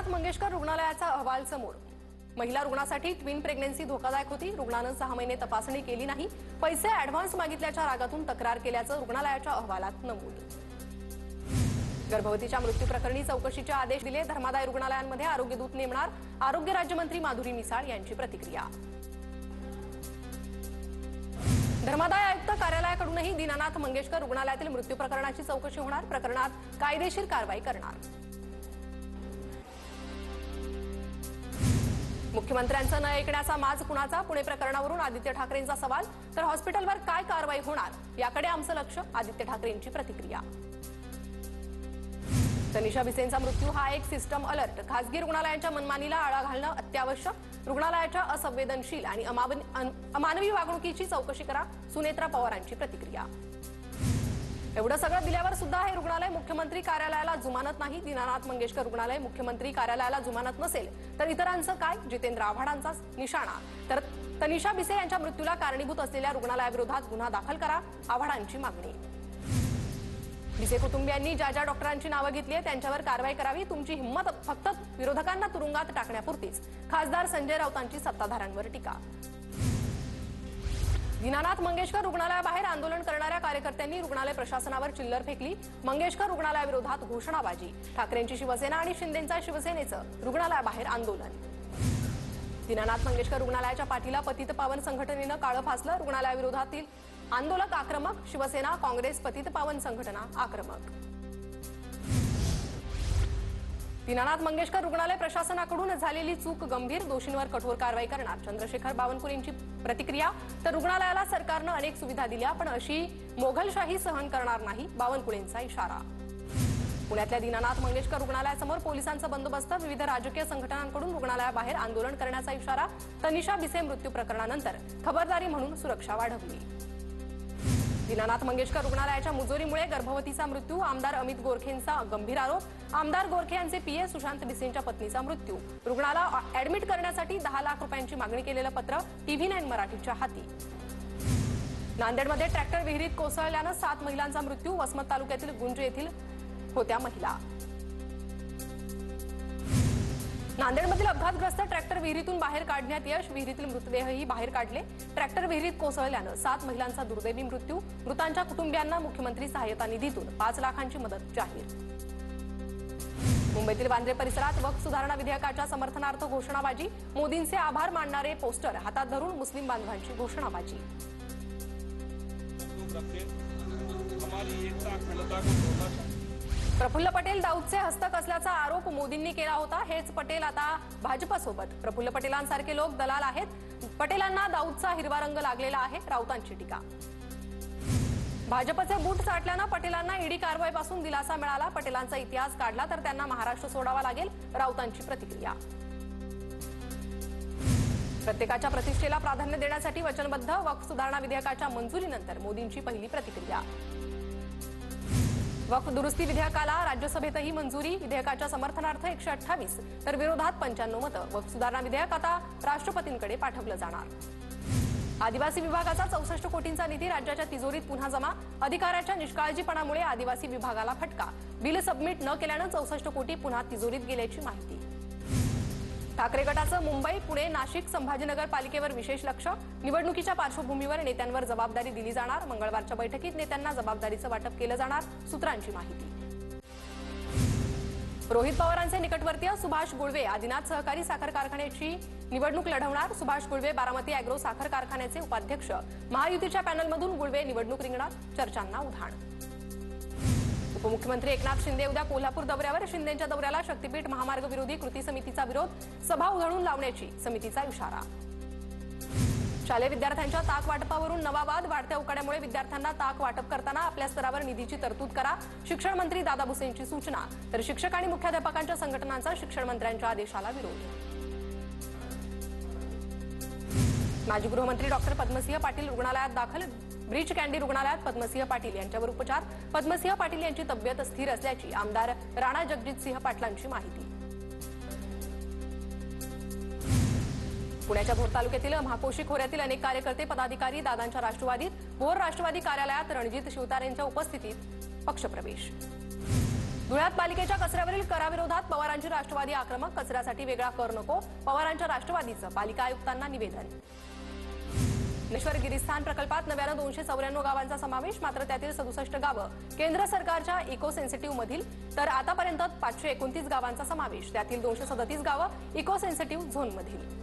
दीनानाथ मंगेशकर रुग्णालयाचा अहवाल समोर। महिला रुग्णासाठी ट्विन प्रेग्नन्सी धोकादायक होती। रुग्णानं 6 महिने तपासणी केली नाही, पैसे ॲडव्हान्स मागितल्याच्या रागातून तक्रार केल्याचं रुग्णालयाच्या अहवालात नमूद। गर्भवतीच्या मृत्यू प्रकरणी चौकशीचे आदेश दिले। धर्मादाय रुग्णालयांमध्ये आरोग्य दूत नेमणार, आरोग्य राज्यमंत्री माधुरी मिसाळ यांची प्रतिक्रिया। धर्मादाय आयुक्त कार्यालयाकडूनही दीनानाथ मंगेशकर रुग्णालयातील मृत्यू प्रकरणाची चौकशी होणार, प्रकरणात कायदेशीर कारवाई करणार। मुख्यमंत्र्यांचं न ऐकण्याचा माज कुणाचा? पुणे प्रकरणावरून आदित्य ठाकरेंचा सवाल, तर हॉस्पिटलवर काय कारवाई होणार याकडे आमचं लक्ष। आदित्य ठाकरेंची प्रतिक्रिया। तनिषा भिसेंचा मृत्यू हा एक सिस्टम अलर्ट। खासगी रुग्णालयांच्या मनमानीला आळा घालणं अत्यावश्यक। रुग्णालयाच्या असंवेदनशील आणि अमानवी वागणुकीची चौकशी करा। सुनेत्रा पवारांची प्रतिक्रिया। एवढं सगळं दिल्यावर सुद्धा हे रुग्णालय मुख्यमंत्री कार्यालयाला जुमानत नाही। दीनानाथ मंगेशकर रुग्णालय मुख्यमंत्री कार्यालयाला जुमानत नसेल तर इतरांचं काय? जितेंद्र आव्हाडांचा निशाणा। तर तनिषा भिसे यांच्या मृत्यूला कारणीभूत असलेल्या रुग्णालयाविरोधात गुन्हा दाखल करा, आव्हाडांची मागणी। भिसे कुटुंबियांनी ज्या डॉक्टरांची नावं घेतली आहे त्यांच्यावर कारवाई करावी। तुमची हिंमत फक्त विरोधकांना तुरुंगात टाकण्यापुरतीच। खासदार संजय राऊतांची सत्ताधाऱ्यांवर टीका। दीनानाथ मंगेशकर रुग्णालयाबाहेर आंदोलन करणाऱ्या कार्यकर्त्यांनी रुग्णालय प्रशासनावर चिल्लर फेकली। मंगेशकर रुग्णालयाविरोधात घोषणाबाजी। ठाकरेंची शिवसेना आणि शिंदेंचा शिवसेनेचं रुग्णालयाबाहेर आंदोलन। दीनानाथ मंगेशकर रुग्णालयाच्या पाठीला पतित पावन संघटनेनं काळं फासलं। रुग्णालयाविरोधातील आंदोलक आक्रमक, शिवसेना काँग्रेस पतित पावन संघटना आक्रमक। दीनानाथ मंगेशकर रुग्णालय प्रशासनाकडून झालेली चूक गंभीर, दोषींवर कठोर कारवाई करणार। चंद्रशेखर बावनकुळेंची प्रतिक्रिया। तर रुग्णालयाला सरकारनं अनेक सुविधा दिल्या, पण अशी मोघलशाही सहन करणार नाही, बावनकुळेंचा इशारा। पुण्यातल्या दीनानाथ मंगेशकर रुग्णालयासमोर पोलिसांचा बंदोबस्त। विविध राजकीय संघटनांकडून रुग्णालयाबाहेर आंदोलन करण्याचा इशारा। तनिषा भिसे मृत्यू प्रकरणानंतर खबरदारी म्हणून सुरक्षा वाढवली। दीनानाथ मंगेशकर रुग्णालयाच्या मुजोरीमुळे गर्भवतीचा मृत्यू। आमदार अमित गोरखेंचा गंभीर आरोप। आमदार गोरखे यांचे पीए सुशांत भिसेंच्या पत्नीचा मृत्यू। रुग्णाला ऍडमिट करण्यासाठी 10 लाख रुपयांची मागणी केलेलं पत्र TV9 मराठीच्या हाती। नांदेडमध्ये ट्रॅक्टर विहिरीत कोसळल्यानं 7 महिलांचा मृत्यू। वसमत तालुक्यातील गुंज येथील होत्या महिला। नांदेडमधील अपघातग्रस्त ट्रॅक्टर विहिरीतून बाहेर काढण्यात यश। विहिरीतील मृतदेहही बाहेर काढले। ट्रॅक्टर विहिरीत कोसळल्यानं 7 महिलांचा दुर्दैवी मृत्यू। मृतांच्या कुटुंबियांना मुख्यमंत्री सहाय्यता निधीतून 5 लाखांची मदत जाहीर। मुंबईतील वांद्रे परिसरात वक्फ सुधारणा विधेयकाच्या समर्थनार्थ घोषणाबाजी। मोदींचे आभार मानणारे पोस्टर हातात धरून मुस्लिम बांधवांची घोषणाबाजी। प्रफुल्ल पटेल दाऊदचे हस्तक असल्याचा आरोप मोदींनी केला होता। हेच पटेल आता भाजपसोबत। प्रफुल्ल पटेलांसारखे लोक दलाल आहेत। पटेलांना दाऊदचा हिरवा रंग लागलेला आहे, राऊतांची टीका। भाजपचे बूट चाटल्यानं पटेलांना ईडी कारवाईपासून दिलासा मिळाला। पटेलांचा इतिहास काढला तर त्यांना महाराष्ट्र सोडावा लागेल, राऊतांची प्रतिक्रिया। प्रत्येकाच्या प्रतिष्ठेला प्राधान्य देण्यासाठी वचनबद्ध। वक्फ सुधारणा विधेयकाच्या मंजुरीनंतर मोदींची पहिली प्रतिक्रिया। वक्फ दुरुस्ती विधेयकाला राज्यसभेतही मंजुरी। विधेयकाच्या समर्थनार्थ 128 तर विरोधात 95 मतं। वक्फ सुधारणा विधेयक आता राष्ट्रपतींकडे पाठवलं जाणार। आदिवासी विभागाचा 64 कोटींचा निधी राज्याच्या तिजोरीत पुन्हा जमा। अधिकाऱ्याच्या निष्काळजीपणामुळे आदिवासी विभागाला फटका। बिल सबमिट न केल्यानं 64 कोटी पुन्हा तिजोरीत गेल्याची माहिती। ठाकरे गटाचं मुंबई, पुणे, नाशिक, संभाजीनगर पालिकेवर विशेष लक्ष। निवडणुकीच्या पार्श्वभूमीवर नेत्यांवर जबाबदारी दिली जाणार। मंगळवारच्या बैठकीत नेत्यांना जबाबदारीचं वाटप केलं जाणार, सूत्रांची माहिती। रोहित पवारांचे निकटवर्तीय सुभाष गुळवे आदिनाथ सहकारी साखर कारखान्याची निवडणूक लढवणार। सुभाष गुळवे बारामती अॅग्रो साखर कारखान्याचे उपाध्यक्ष। महायुतीच्या पॅनलमधून गुळवे निवडणूक रिंगणात, चर्चांना उधाण। उपमुख्यमंत्री एकनाथ शिंदे उद्या कोल्हापूर दौऱ्यावर। शिंदेंच्या दौऱ्याला शक्तीपीठ महामार्ग विरोधी कृती समितीचा विरोध। सभा उधळून लावण्याची समितीचा इशारा। शालेय विद्यार्थ्यांच्या ताक वाटपावरून नवा वाद। वाढत्या उकाड्यामुळे विद्यार्थ्यांना ताक वाटप करताना आपल्या स्तरावर निधीची तरतूद करा, शिक्षण मंत्री दादा भुसेंची सूचना। तर शिक्षक आणि मुख्याध्यापकांच्या संघटनांचा शिक्षण मंत्र्यांच्या आदेशाला विरोध। माजी गृहमंत्री डॉक्टर पद्मसिंह पाटील रुग्णालयात दाखल। ब्रीच कँडी रुग्णालयात पद्मसिंह पाटील यांच्यावर उपचार। पद्मसिंह पाटील यांची तब्येत स्थिर असल्याची आमदार राणा जगजितसिंह पाटलांची माहिती। पुण्याच्या भोर तालुक्यातील महापोशी खोऱ्यातील अनेक कार्यकर्ते पदाधिकारी दादांच्या राष्ट्रवादीत। भोर राष्ट्रवादी कार्यालयात रणजित शिवतारेंच्या उपस्थितीत पक्षप्रवेश। धुळ्यात पालिकेच्या कचऱ्यावरील कराविरोधात पवारांची राष्ट्रवादी आक्रमक. कचऱ्यासाठी वेगळा कर नको, पवारांच्या राष्ट्रवादीचं पालिका आयुक्तांना निवेदन. ज्ञानेश्वर गिरिस्थान प्रकल्पात नव्यानं 294 गावांचा समावेश. मात्र त्यातील 67 गावं केंद्र सरकारच्या इको सेन्सिटिव्ह मधील, तर आतापर्यंत 529 गावांचा समावेश. त्यातील 237 गावं इको सेन्सिटिव्ह झोनमधील.